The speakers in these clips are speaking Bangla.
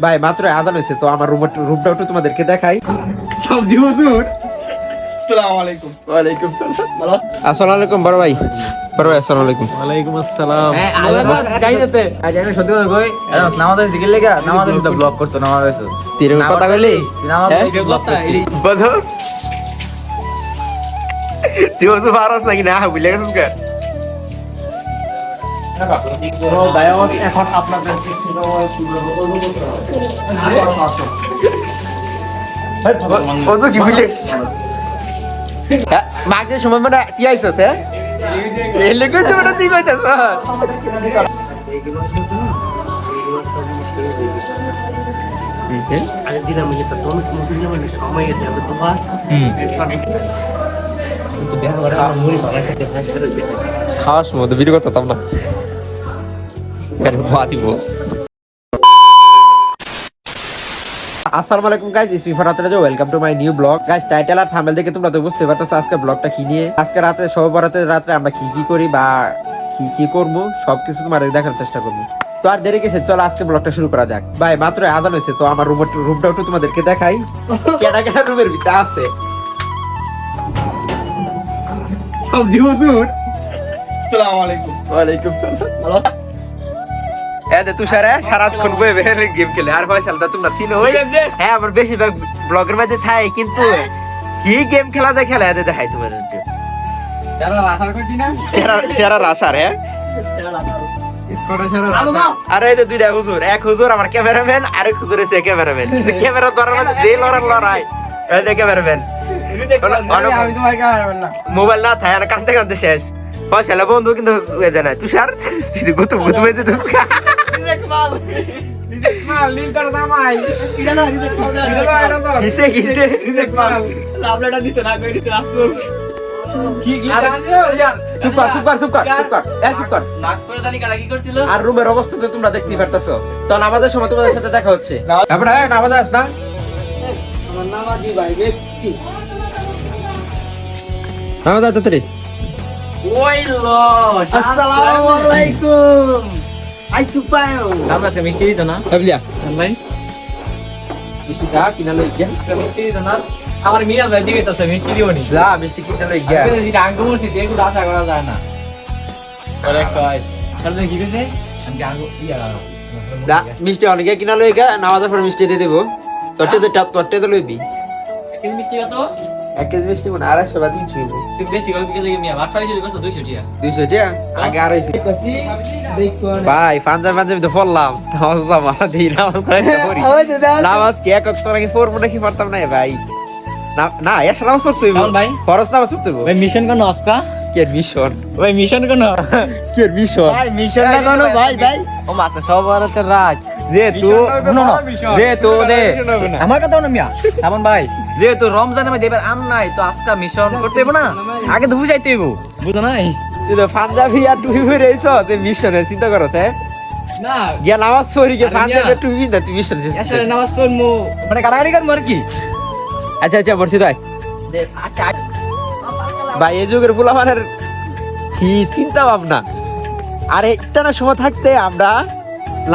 ভাই মাত্র আদান হয়েছে তো আমার রুমটা একটু তোমাদেরকে দেখাই। সব দি হুজুর। আসসালামু আলাইকুম। ওয়ালাইকুম সালাম। আসসালামু আলাইকুম বড় ভাই। বড় ভাই আসসালামু আলাইকুম। ওয়ালাইকুম আসসালাম। গাইতে আজ আমি সত্যি কথা কই নামাজে জিকির লাগা নামাজে তো ব্লক করতে নামাজে তিরে কথা কইলি নামাজে ব্লক বধ তুই তো ভারস নাকি না বুঝলে গেছিস কা এখন আপনাদের ও তো কি বুঝলে মাগের সময় মানে কি আইছস হ্যাঁ এলে কই তো মানে তুই কইতাছ আরে দিলাম যে তো তুমি দিলাম মানে সময় গেছে আমি তো বাস তো দেখা করে আমার মুড়ি ভালো খেতে খাস মধ্যে ভিডিও করতাম না বাতিব। আসসালামু আলাইকুম guys, it's me Farhad Raja, welcome to my new blog. Guys title আর থাম্বনেল দেখে তোমরা তো বুঝতে পারতেছো আজকে ব্লগটা কি নিয়ে। আজকে রাতে সব বরাতের রাতে আমরা কি করি বা কি করব সবকিছু তোমাদের দেখার চেষ্টা করব। তো আর দেরি কিসের, চলো আজকে ব্লগটা শুরু করা যাক। ভাই মাত্র আদান হয়েছে তো আমার রুমটা একটু তোমাদেরকে দেখাই। কেডা রুমের ভিতরে আছে সব দি হুজুর। আসসালামু আলাইকুম। ওয়ালাইকুম সালাম। তুষারে সারাক্ষণ বয়ে বেড়ে গেম খেলে আর ফয়সালটা তোমরা চিনো হই। হ্যাঁ আমার বেশিরভাগ ব্লগের মধ্যে থাকে কিন্তু কি গেম খেলা খেলা এদের দেখাই তোমার সেরা রাসার। হ্যাঁ আরে এই যে দুইটা হুজুর, এক হুজুর আমার ক্যামেরাম্যান, আরেক হুজুর এসে ক্যামেরাম্যান। ক্যামেরা ধরার মধ্যে যে লড়াই এই যে ক্যামেরাম্যান মোবাইল না থাকে না, কানতে কানতে শেষ। ফয়সালা বন্ধু কিন্তু না তুষার গুতুম আর রুমের অবস্থা তো তোমরা দেখতেই পারতেছো। তো নামাজের সময় তোমাদের সাথে দেখা হচ্ছে। তারপরে নামাজ আস না নামাজ আস তাড়াতাড়ি। আসসালামু আলাইকুম। আই চুপায়ো আমরা মিষ্টি দিত না আবলিয়া ভাই, মিষ্টি দা কিনা লই গিয়া মিষ্টি দিত না আমার মিয়া ভাই দিতেছে মিষ্টি দিওনি লা মিষ্টি কিনা লই গিয়া আমি যদি আঙ্গু মরছি এগুলো আশা করা যায় না। আরে কই তাহলে কি কইছে আমি আঙ্গু দা মিষ্টি অনেকে কিনা লই গিয়া নামাজের পর মিষ্টি দিয়ে দেব। তোরতে তো লইবি কিন্তু মিষ্টি কত? 1 কেজি মিষ্টি মানে 250 বা 300 হইব। তুই বেশি কত কেজি মিয়া ভাত খাইছিস কত 200 টাকা 200 টাকা আগে 250 ভাই পাঞ্জাবি তো পড়লাম নামাজ মারা দিই নামাজ পড়ি নামাজ কি এক ওয়াক্ত নাকি পড়বো নাকি পড়তাম না ভাই না এসা নামাজ পড়তে হইব ভাই ফরজ নামাজ পড়তে হইব ভাই মিশন কোন আজকা কি মিশন ভাই মিশন কোন কি মিশন ভাই মিশন না কোন ভাই ও মাসে সব রাতের রাত যে তুই যে তুই দে আমার কথা না মিয়া সামন ভাই যে তুই রমজানের মধ্যে এবার আম নাই তো আজকা মিশন করতে হইব না আগে তো বুঝাইতে হইব বুঝো নাই তুই তো পাঞ্জাবি আর টুপি পরে আইছো যে মিশনের চিন্তা করছ হ্যাঁ না গিয়া নামাজ পড়ি গিয়া পাঞ্জাবি টুপি দা তুই মিশন আসলে নামাজ পড়মু মানে কাটাকাটি কর মর কি আচ্ছা মুর্শিদ ভাই আচ্ছা ভাই এই যুগের ফুলামানের কি চিন্তা ভাবনা। আর একটা না সময় থাকতে আমরা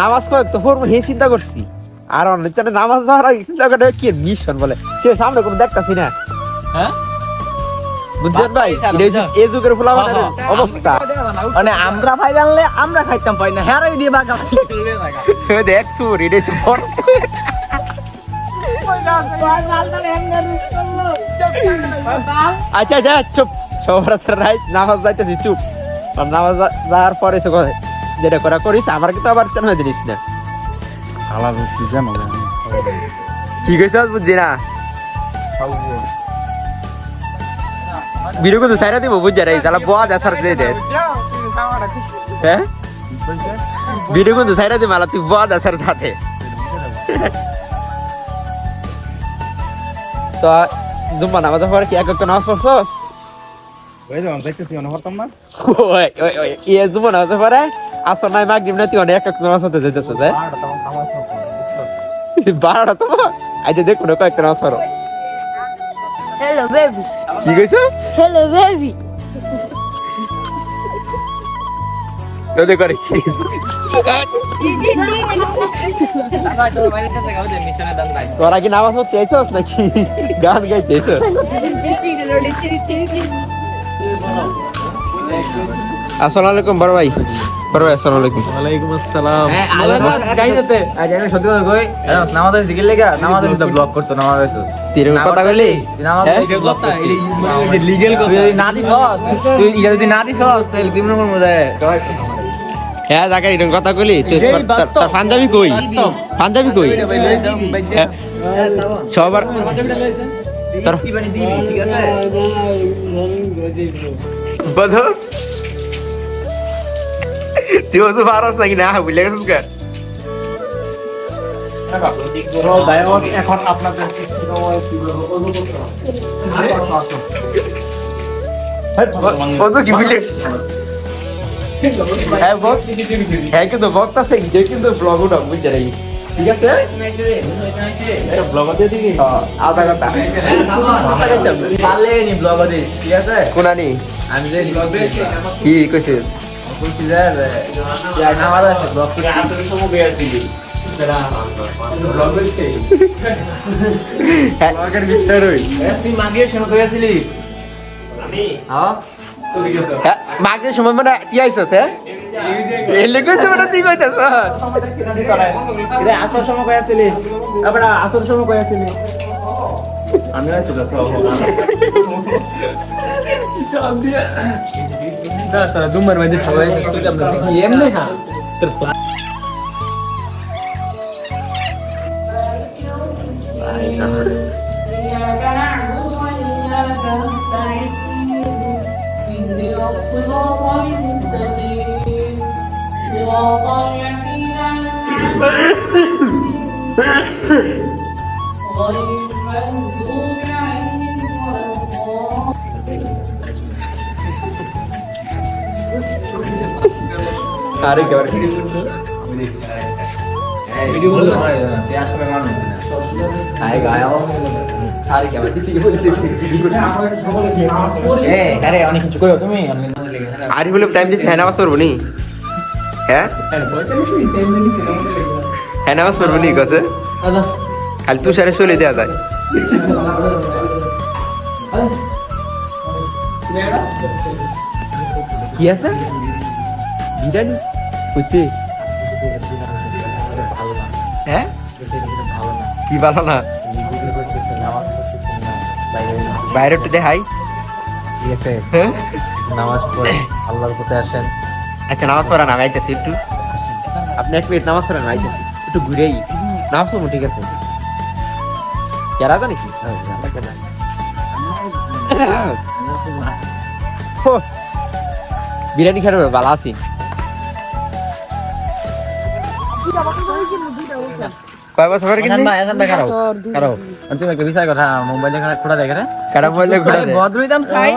নামাজ কয়েক তো পড়বো হে চিন্তা করছি। আর অনেক নামাজ যাওয়ার আগে চিন্তা করে কি মিশন বলে কি সামনে কোনো দেখতাছি না। হ্যাঁ বুঝছেন ভাই এই যুগের ফুলামানের অবস্থা মানে আমরা ভাই জানলে আমরা খাইতাম পাই না হেরাই দিয়ে বাগা দেখ সুর এটা আচ্ছা চুপ সবার রাইট নামাজ যাইতেছি চুপ। নামাজ যাওয়ার পরে যেটা করা করিস আমার কিন্তু আবার তেন জিনিস না কি কইছ বুঝছি না ভিডিও কিন্তু সাইরা দিব বুঝছে রে তাহলে বাজ আসার দিয়ে দে হ্যাঁ ভিডিও কিন্তু সাইরা দিব মালা তুই বাজ আসার সাথে তো জুম্মা নামাজের পরে কি এক নামাজ পড়ছস? ওই যে দেখতেছি অনেক হতাম না ওই ইয়ে জুম্মা নামাজের পরে আসর নাই মাগরিব না তুই অনেক এক নামাজ পড়তে যাইতেছ যে 12টা তো আইতে দেখ কোন কয়েকটা নামাজ পড়ো। Hello, baby. কি কইছস? Hello, baby. ওদে করে কি তোরা কি নামাজ পড়তে আইছস নাকি গান গাইতে আইছস? আসসালামু আলাইকুম বড় ভাই। বড় ভাই আসসালামু আলাইকুম। ওয়ালাইকুম আসসালাম। আজ আমি সত্যি কথা কই, নামাজে জিকির লেগা নামাজে তো ব্লক করতে নামাজে তিন কথা কইলি নামাজে ব্লক করতে লিগ্যাল কপি যদি না দিছস তুই ইয়া যদি না দিছস তাহলে 3 নম্বর মধ্যে হ্যাঁ জাকার এরকম কথা কইলি তুই তোর পাঞ্জাবি কই? পাঞ্জাবি কই? সবার তোর কি বানি দিবি ঠিক আছে? বধু তুই ওসব পারস নাকি না বুঝলে গেছিস কার? এখন আপনাদের ওসব কি বুঝলে? হ্যাঁ বক হ্যাঁ কিন্তু বক্তা থেকে যে কিন্তু ব্লগ উঠাম বুঝতে রাখি ঠিক আছে? ব্লগ দিয়ে দিবি আধা ঘন্টা পারলে নি ব্লগ দিস ঠিক আছে? কোনানি আমি যে কি কইছিস? বলছি যে নামাজে আছে ব্লগ করে ব্লগের ভিতর হই তুই মাগিয়ে শোনা কইছিলি আমি হ্যাঁ মাগের সময় মানে কি আইছস হ্যাঁ? এলে কইছিস মানে তুই কইতাছ রে আসর সময় কই আছিলি? আপনা আসর সময় কই আছিলি? আমি আইছিলাম সব তারা দুমার মধ্যে সবাই তুই আমরা দেখি এমনি না তোর সারে কেবার ভিডিও বল না তুই আসবে মানে আই গায়স সারে কেবার দিছি কি বলিস এ আরে অনেক কিছু কইও তুমি আর বলে টাইম দিছি হ্যাঁ নামাজ পড়বো নি হ্যাঁ হ্যাঁ নামাজ পড়বো নি কসে খালি তুই সারে চলে দেয়া যায় কি আছে বিরিয়ানি কইতে হ্যাঁ কি ভালো না বাইরে একটু দেখাই ঠিক আছে হ্যাঁ নামাজ পড়ে আল্লাহর প্রতি আসেন আচ্ছা নামাজ পড়া না আইতেছি একটু আপনি 1 মিনিট নামাজ পড়া না আইতেছি একটু ঘুরেই নামাজ পড়বো ঠিক আছে কেরা জানি কি বিরিয়ানি খেয়ে ভালো আছি কয় বছর পরে কিনলি কারো তুমি একটা বিষয় কথা মোবাইলে খারাপ খোড়া দেখে রে কারা মোবাইলে ঘুরে দে বদরুইতাম খাই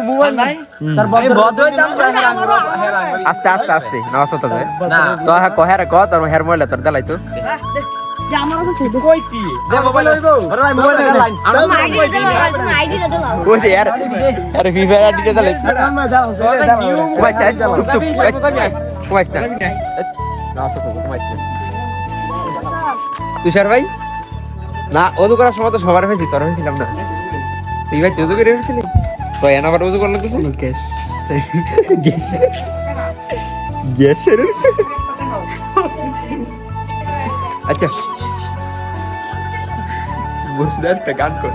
মোবাইল নাই তার বদরুইতাম আস্তে আস্তে আস্তে নামাজ পড়তে হবে না তো হ্যাঁ কহে রে ক তোর হেয়ার মোবাইলে তোর দালাই তো দে মোবাইল হইবো আরে ভাই মোবাইল দেখে লাইন কই দে यार আরে ফিফা আইডি দে দালাই কমাই চাই চুপ চুপ কমাই না নামাজ পড়তে কমাই না তুষার ভাই না ওযু করার সময় তো সবার হয়েছি তোর হয়েছিলাম না তুই ভাই তুই করে হয়েছিলি তো এনা আবার ওযু করলে কিছু গ্যাস গ্যাস গ্যাসের আচ্ছা বসে একটা গান কর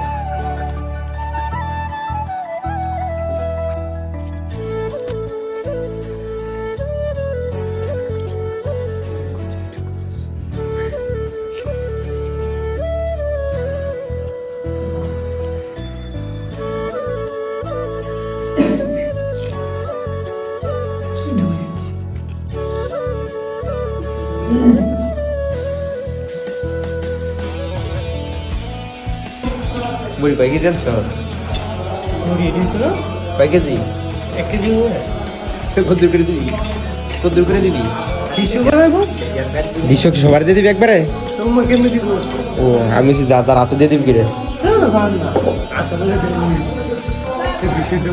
মুড়ি কয় কেজি আনছস কয় কেজি 1 কেজি কত করে দিবি কত করে দিবি শিশু বানাবো দিশো কি সবার দিয়ে দিবি একবারে তোমাকে কেমনে দিব ও আমি সে দাদা রাতে দিয়ে দিবি কিরে না না আচ্ছা বলে দিন এই বিষয়টা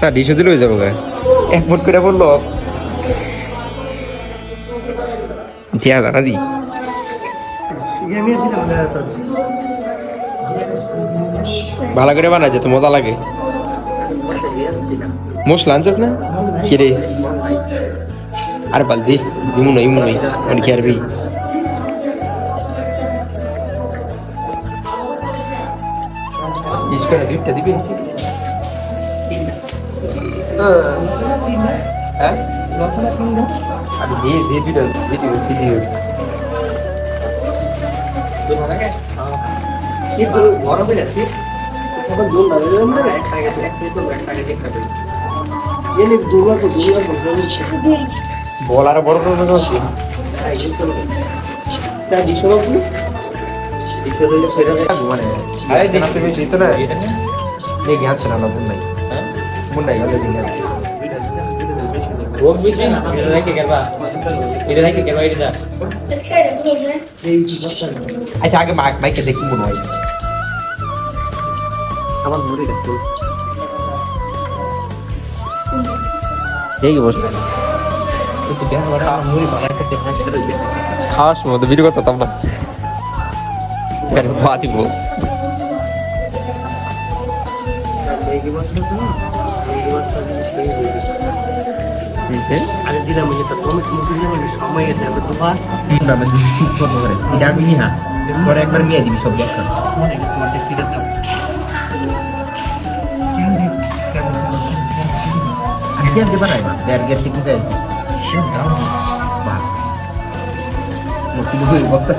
না ডিশে দিলে হয়ে যাবো গা এক মুঠ করে বললো ঠিক আছে না দি ভালো করে বানাই যেত মজা লাগে মশলা আনছিস না কি রে আরে বালদি দিমু নই অনেক কি আরবি ইসকা গিফট দিবি হ্যাঁ আরে ভিডিও বলার বড় বড় আছে মানে আরে দেখতে বেশি তো না এই জ্ঞান ছিল না বুন নাই বুন নাই ভালো দিন রোগ বেশি এটা রাখে করবা এটা আচ্ছা আগে মাইকে দেখি মনে হয় আমার মুড়ি দেখো এই কি বসে একটু দেখা করা আমার মুড়ি বানাতে হাসতে রইবে খাওয়ার সময় তো ভিডিও করতাম না বাতি বল আরে দিলাম এটা তুমি সময় গেছে আমরা তো বা এটা আগে নিয়ে হ্যাঁ পরে একবার নিয়ে দিবি সব দেখা Dia di mana ya? Biar dia tinggi guys. Mau dulu waktu.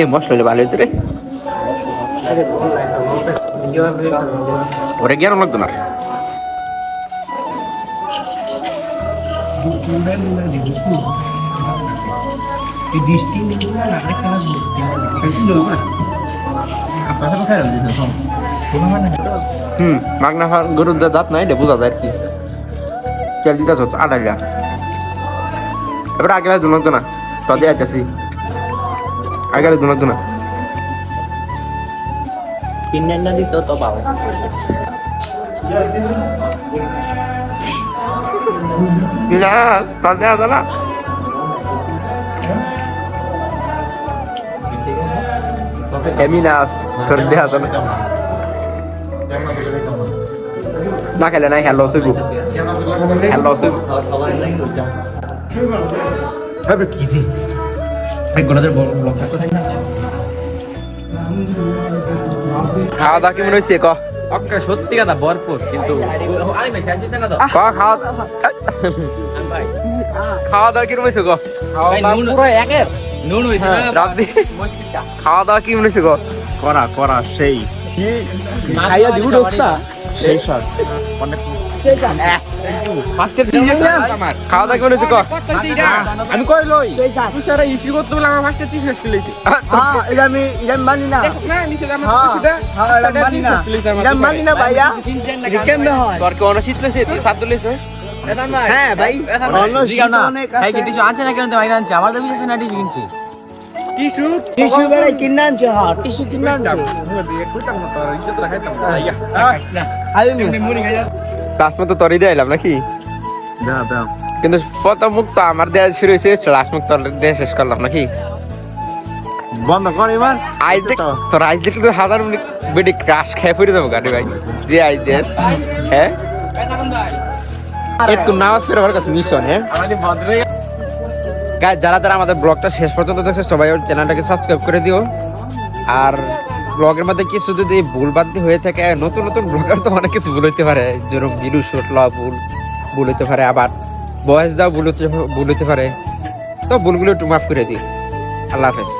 মশলা ভালো হইতো রে ওরে জ্ঞান লাগতো না মাগনা গরুর দাঁত নাই বোঝা যায় আর কি তেল দিতে আড়াইলা এবার আগে দুনতো না তদে আইতেছি আগে দুনতো না কিনেন না দিত তো পাবো না তদে আছে না এমিনাস তোর দেহা তো না খেলে নাই হ্যালো সুগু হ্যালো সুগু আরে কি জি এক গণদের ব্লগ থাকতো না খাওয়া দাওয়া কেমন হয়েছে ক অক্কা সত্যি কথা ভরপুর কিন্তু আরে ভাই শেষ না তো খাওয়া ভাই খাওয়া দাওয়া কিরম হয়েছে ক খাওয়া দাওয়া পুরো একের নুন হইছে না রাব্বি মুশকিলটা খাওয়া দাওয়া কেমন হয়েছে ক করা সেই খাইয়া দিব দোস্তা সেই স্বাদ অনেক খাওয়া দাওয়া কেমন হয়েছে ক আমি কই লই সেই সাত তুই সারা ইস্যু করতে বলে আমার ফার্স্টে 30 শেষ করে লইছি হ্যাঁ এটা আমি মানি না না নিচে আমার হ্যাঁ কিছুটা হ্যাঁ এটা মানি না এটা মানি না ভাইয়া এটা কেমনে হয় তোর কি অনশীত লইছে তুই সাত লইছিস হ্যাঁ ভাই অন্য শীত অনেক ভাই কি আছে টিস্যু আনছে না কেন ভাই আনছে আমার তো বিশেষ না টিস্যু কিনছি টিস্যু টিস্যু বেড়ে কিনে আনছে হ্যাঁ টিস্যু কিনে আনছে লাস্ট মতো তোরই দিলাম নাকি কিন্তু প্রথম মুখ তো আমার দেয়া শুরু হয়েছে লাস্ট মুখ তোর দেয়া শেষ করলাম নাকি বন্ধ কর এবার আজ দেখ তোর আজ দেখলে তো হাজার বেডি ক্রাশ খেয়ে পড়ে যাবো গাড়ি ভাই যে আজ দেশ হ্যাঁ একটু নামাজ পড়ে আমার কাছে মিশন হ্যাঁ আমাদের ভদ্র গাইস যারা যারা আমাদের ব্লগটা শেষ পর্যন্ত দেখছে সবাই ওর চ্যানেলটাকে সাবস্ক্রাইব করে দিও আর ব্লগের মধ্যে কিছু যদি ভুল বাদতি হয়ে থাকে নতুন নতুন ব্লগার তো অনেক কিছু ভুল হইতে পারে যেরকম ভিডিও শুট লওয়া ভুল হইতে পারে আবার ভয়েস দাও ভুল হইতে পারে তো ভুলগুলো একটু মাফ করে দিও আল্লাহ হাফেজ